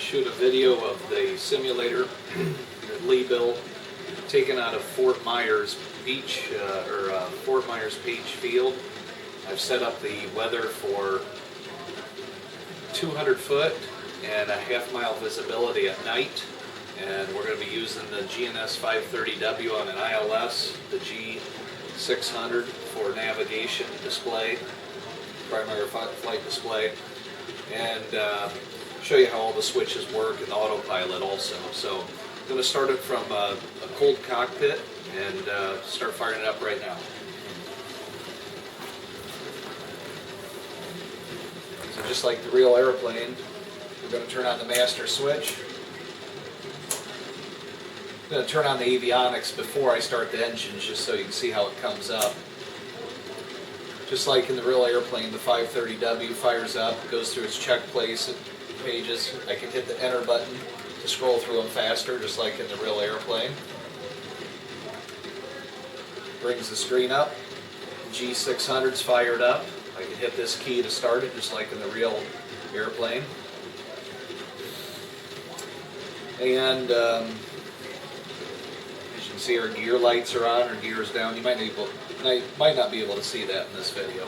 shoot a video of the simulator at Leeville, taken out of Fort Myers Beach, Fort Myers Beach Field. I've set up the weather for 200 foot and a half-mile visibility at night, and we're going to be using the GNS 530W on an ILS, the G600 for navigation display, primary flight display, and show you how all the switches work and the autopilot also. So I'm going to start it from a cold cockpit and start firing it up right now. So just like the real airplane, we're going to turn on the master switch. I'm going to turn on the avionics before I start the engines just so you can see how it comes up. Just like in the real airplane, the 530W fires up, goes through its check place pages. I can hit the enter button to scroll through them faster, just like in the real airplane. Brings the screen up. G600's fired up. I can hit this key to start it, just like in the real airplane. And as you can see, our gear lights are on, our gear is down. You might not be able to see that in this video.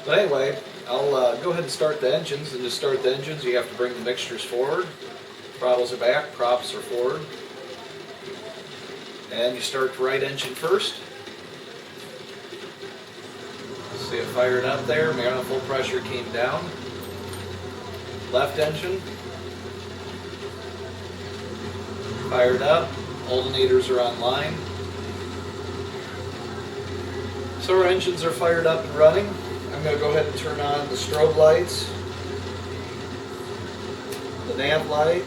But anyway, I'll go ahead and start the engines. And to start the engines, you have to bring the mixtures forward. Throttles are back, props are forward. And you start the right engine first. See it fired up there, manifold pressure came down. Left engine. Fired up, alternators are online. So our engines are fired up and running. I'm going to go ahead and turn on the strobe lights, the nav light,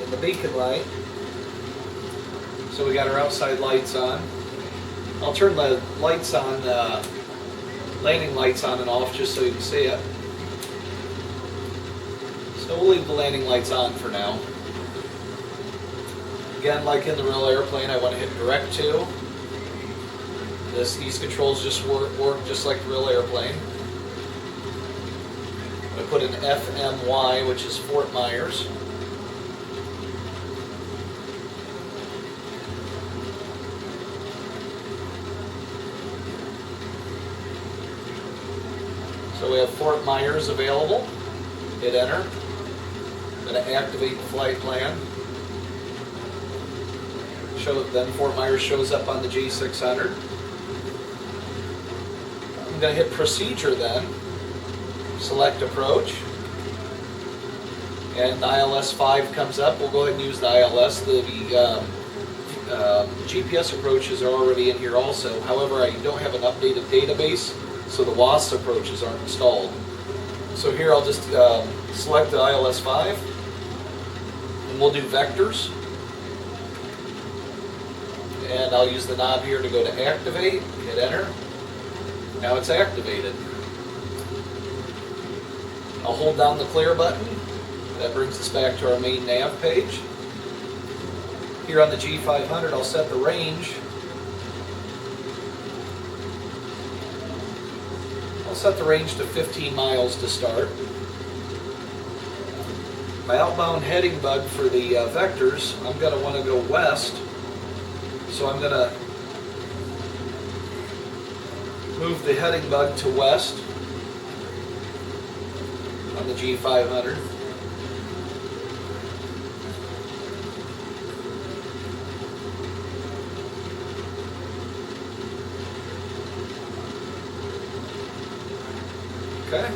and the beacon light. So we got our outside lights on. I'll turn the lights on, landing lights on and off just so you can see it. So we'll leave the landing lights on for now. Again, like in the real airplane, I want to hit direct to. These controls just work just like the real airplane. I put an FMY, which is Fort Myers. So we have Fort Myers available. Hit enter. I'm going to activate the flight plan. Then Fort Myers shows up on the G600. I'm going to hit procedure then. Select approach. And the ILS 5 comes up. We'll go ahead and use the ILS. The GPS approaches are already in here also. However, I don't have an updated database, so the WASP approaches aren't installed. So here I'll just select the ILS 5, and we'll do vectors. And I'll use the knob here to go to activate, hit enter. Now it's activated. I'll hold down the clear button. That brings us back to our main nav page. Here on the G500, I'll set the range. I'll set the range to 15 miles to start. My outbound heading bug for the vectors, I'm going to want to go west. So I'm going to move the heading bug to west on the G500. Okay.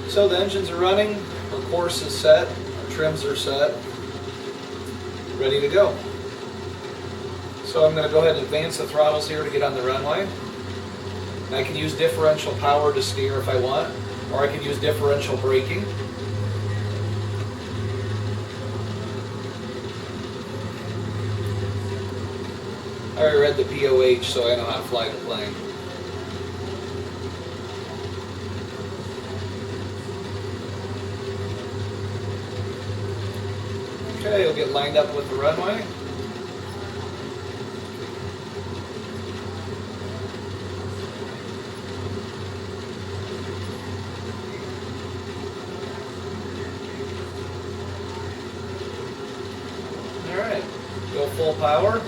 So the engines are running, our course is set, our trims are set, ready to go. So I'm going to go ahead and advance the throttles here to get on the runway. And I can use differential power to steer if I want, or I can use differential braking. I already read the POH, so I know how to fly the plane. Okay, we'll get lined up with the runway. full power.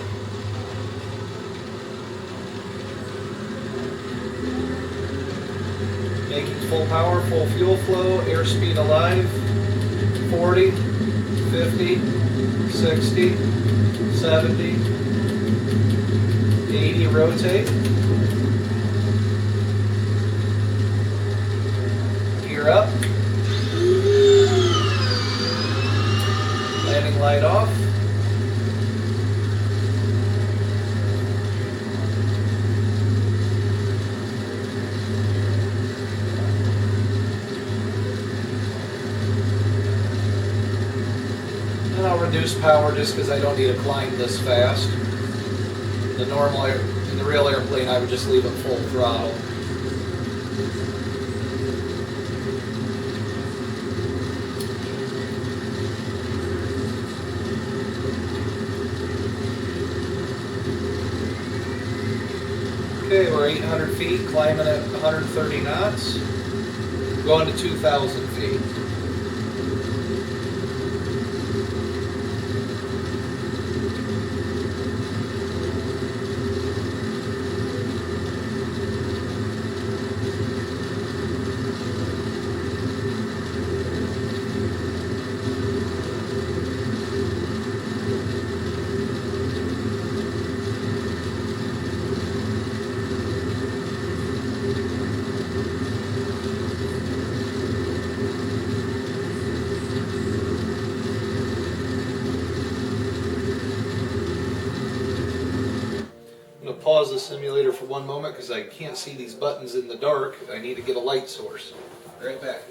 Making full power, full fuel flow, airspeed alive, 40, 50, 60, 70, 80 rotate. Gear up. Landing light off. And I'll reduce power just because I don't need to climb this fast. In the real airplane, I would just leave it full throttle. Okay, we're 800 feet, climbing at 130 knots, going to 2,000 feet. Pause the simulator for one moment because I can't see these buttons in the dark. I need to get a light source. Right back.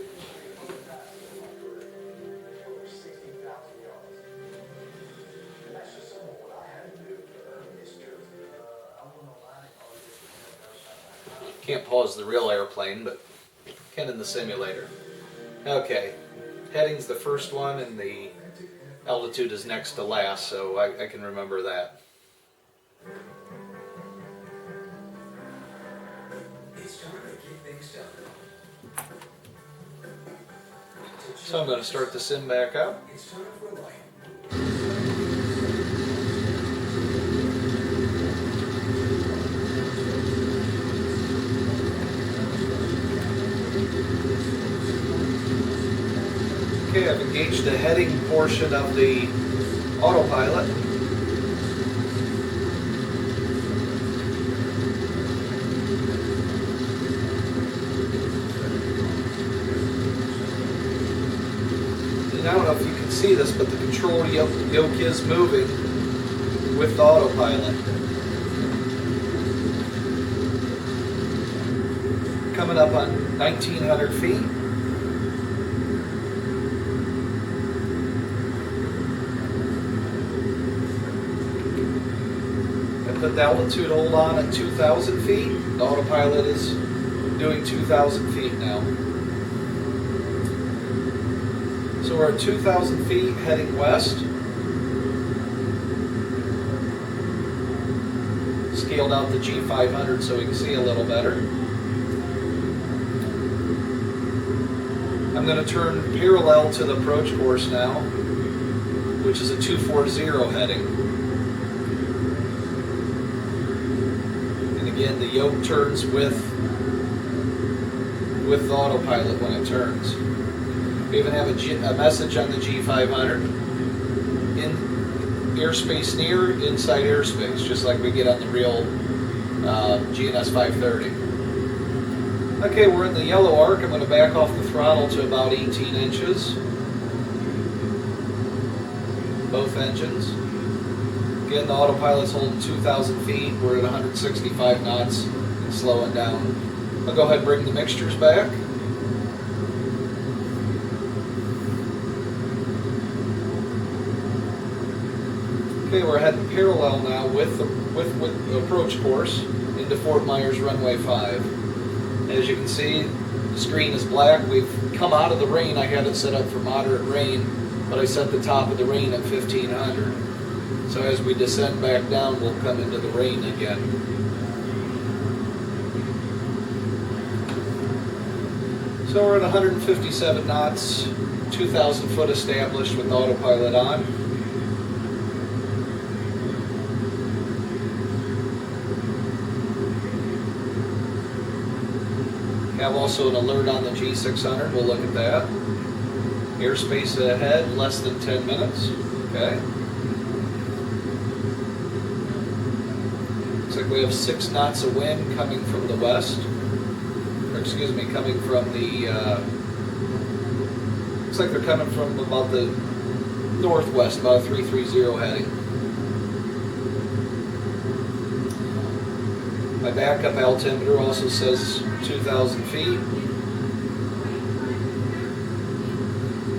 Can't pause the real airplane, but can in the simulator. Okay, heading's the first one and the altitude is next to last, so I can remember that. So I'm going to start the sim back up. Okay, I've engaged the heading portion of the autopilot. I don't know if you can see this, but the control yoke is moving with the autopilot. Coming up on 1,900 feet. I put the altitude hold on at 2,000 feet. The autopilot is doing 2,000 feet now. So we're at 2,000 feet heading west. Scaled out the G500 so we can see a little better. I'm going to turn parallel to the approach course now, which is a 240 heading. And again, the yoke turns with the autopilot when it turns. We even have a message on the G500, in airspace near, inside airspace, just like we get on the real GNS 530. Okay, we're in the yellow arc. I'm going to back off the throttle to about 18 inches. Both engines. Again, the autopilot's holding 2,000 feet. We're at 165 knots and slowing down. I'll go ahead and bring the mixtures back. Okay, we're heading parallel now with the approach course into Fort Myers runway 5. As you can see, the screen is black. We've come out of the rain. I had it set up for moderate rain, but I set the top of the rain at 1,500. So as we descend back down, we'll come into the rain again. So we're at 157 knots, 2,000 foot established with autopilot on. Have also an alert on the G600, we'll look at that. Airspace ahead, less than 10 minutes, okay. Looks like we have 6 knots of wind coming from the west. Or excuse me, coming from the, looks like they're coming from about the northwest, about a 330 heading. My backup altimeter also says 2,000 feet.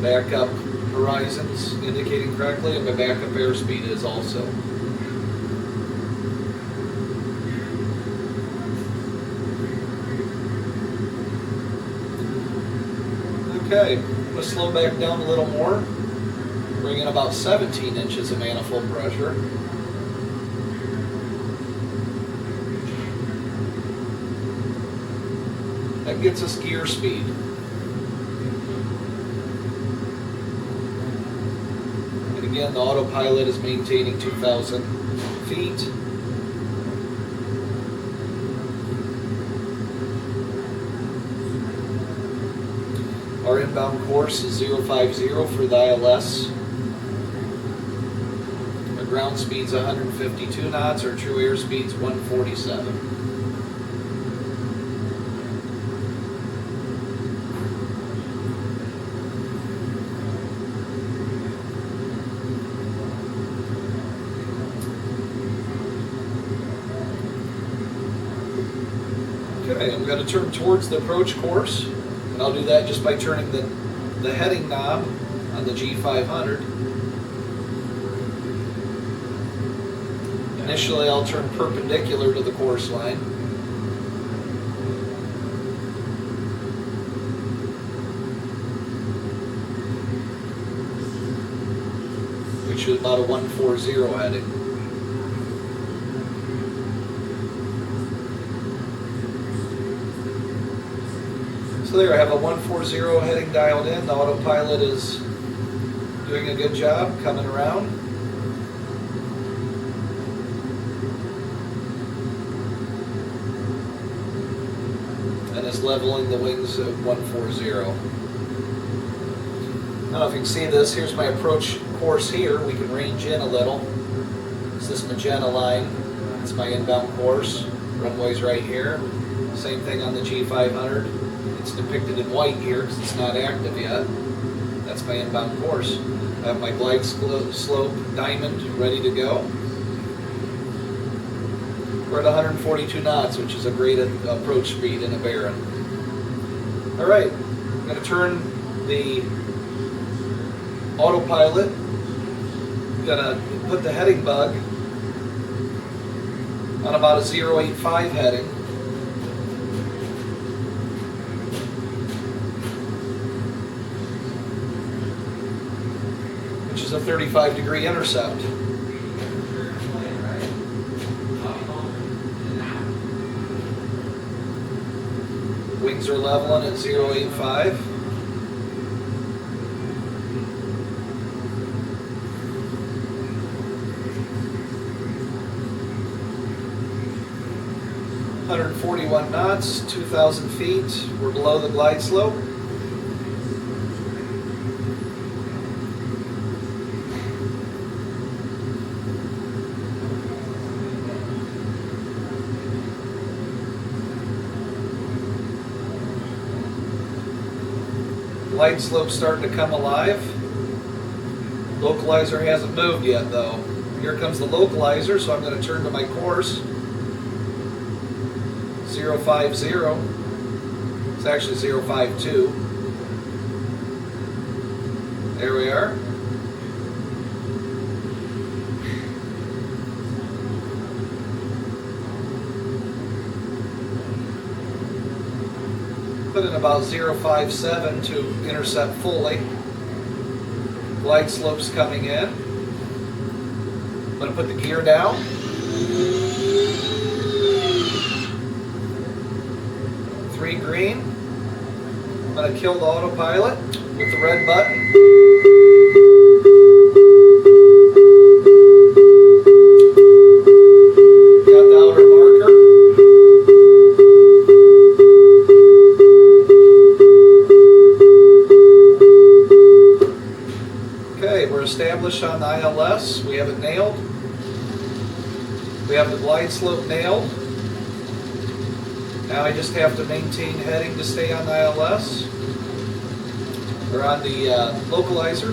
Backup horizons indicating correctly, and my backup airspeed is also. Okay, I'm going to slow back down a little more. Bring in about 17 inches of manifold pressure. That gets us gear speed. And again, the autopilot is maintaining 2,000 feet. Our inbound course is 050 for the ILS. Our ground speed's 152 knots, our true airspeed's 147. Okay, I'm going to turn towards the approach course, and I'll do that just by turning the heading knob on the G500. Initially, I'll turn perpendicular to the course line. Which is about a 140 heading. So there, I have a 140 heading dialed in. The autopilot is doing a good job coming around. And is leveling the wings at 140. I don't know if you can see this. Here's my approach course here. We can range in a little. It's this magenta line. It's my inbound course. Runway's right here. Same thing on the G500. It's depicted in white here because it's not active yet. That's my inbound course. I have my glide slope diamond ready to go. We're at 142 knots, which is a great approach speed in a Baron. Alright, I'm going to turn the autopilot. I'm going to put the heading bug on about a 085 heading. Which is a 35-degree intercept. Wings are leveling at 085. .141 knots, 2,000 feet. We're below the glide slope. Glide slope's starting to come alive. Localizer hasn't moved yet though. Here comes the localizer, so I'm going to turn to my course. 050. It's actually 052. There we are. Put in about 057 to intercept fully. Glide slope's coming in. I'm going to put the gear down. Three green. I'm going to kill the autopilot with the red button. Got the outer marker. we're established on the ILS. We have it nailed. We have the glide slope nailed. Now I just have to maintain heading to stay on the ILS, or on the localizer.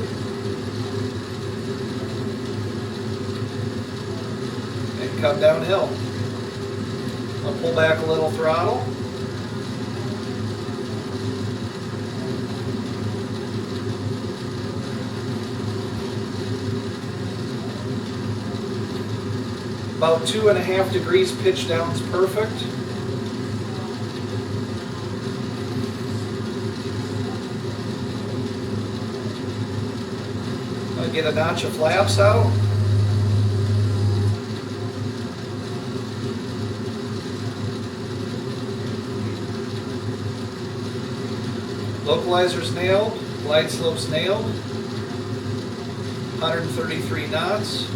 And come downhill. I'll pull back a little throttle. About 2.5 degrees pitch down is perfect. I'll get a notch of flaps out. Localizer's nailed, glide slope's nailed. 133 knots.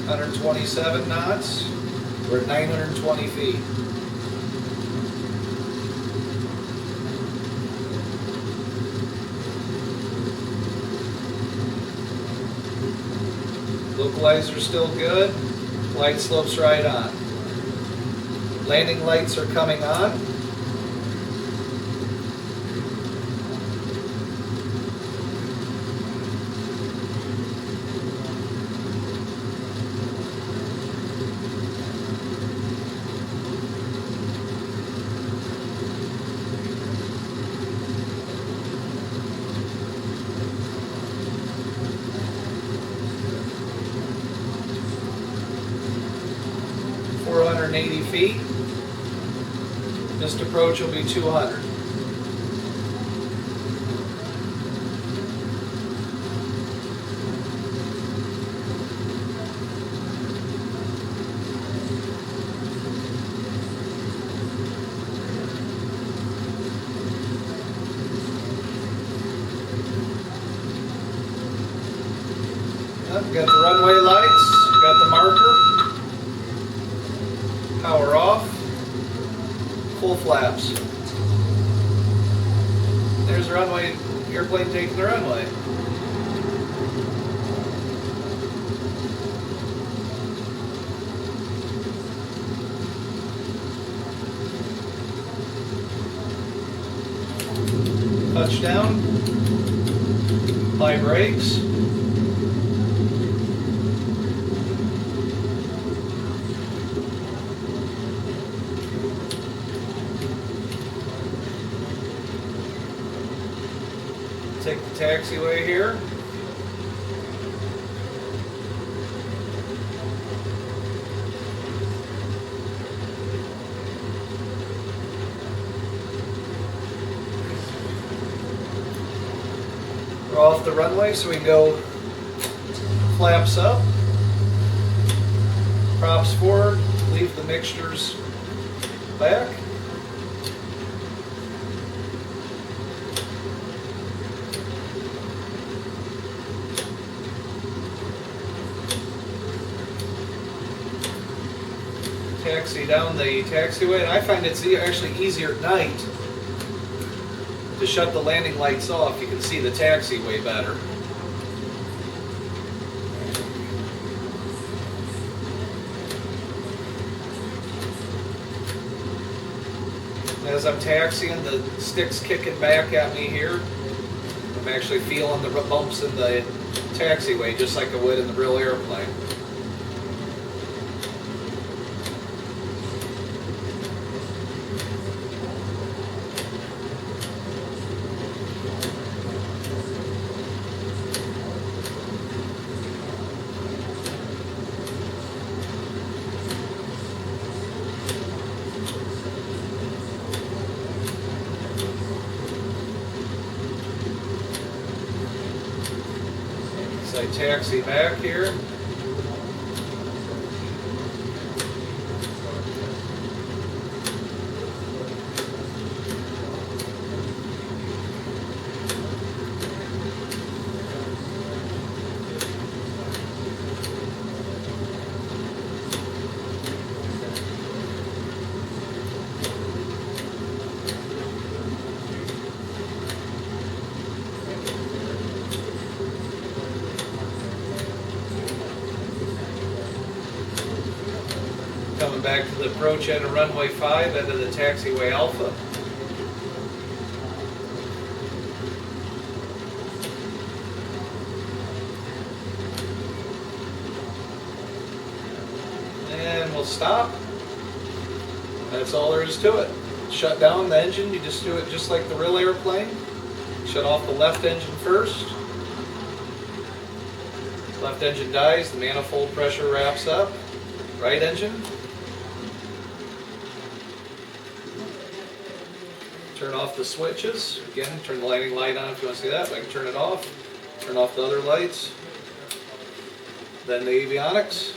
127 knots. We're at 920 feet. Localizer's still good. Glide slope's right on. Landing lights are coming on. .80 feet. Missed approach will be 200. Got the runway lights, got the marker. Power off, full flaps. There's the runway, airplane taking the runway. Touchdown, apply brakes. Take the taxiway here. We're off the runway, so we can go flaps up, props forward, leave the mixtures back. Taxi down the taxiway, and I find it's actually easier at night to shut the landing lights off. You can see the taxiway better. As I'm taxiing, the stick's kicking back at me here. I'm actually feeling the bumps in the taxiway just like I would in the real airplane. So I taxi back here. back to the approach end of runway 5, end of the taxiway Alpha. And we'll stop. That's all there is to it. Shut down the engine, you just do it just like the real airplane. Shut off the left engine first. Left engine dies, the manifold pressure wraps up. Right engine. Turn off the switches. Again, turn the landing light on if you want to see that. I can turn it off. Turn off the other lights. Then the avionics.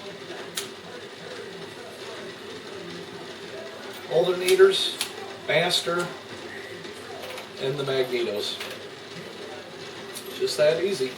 Alternators, master, and the magnetos. Just that easy.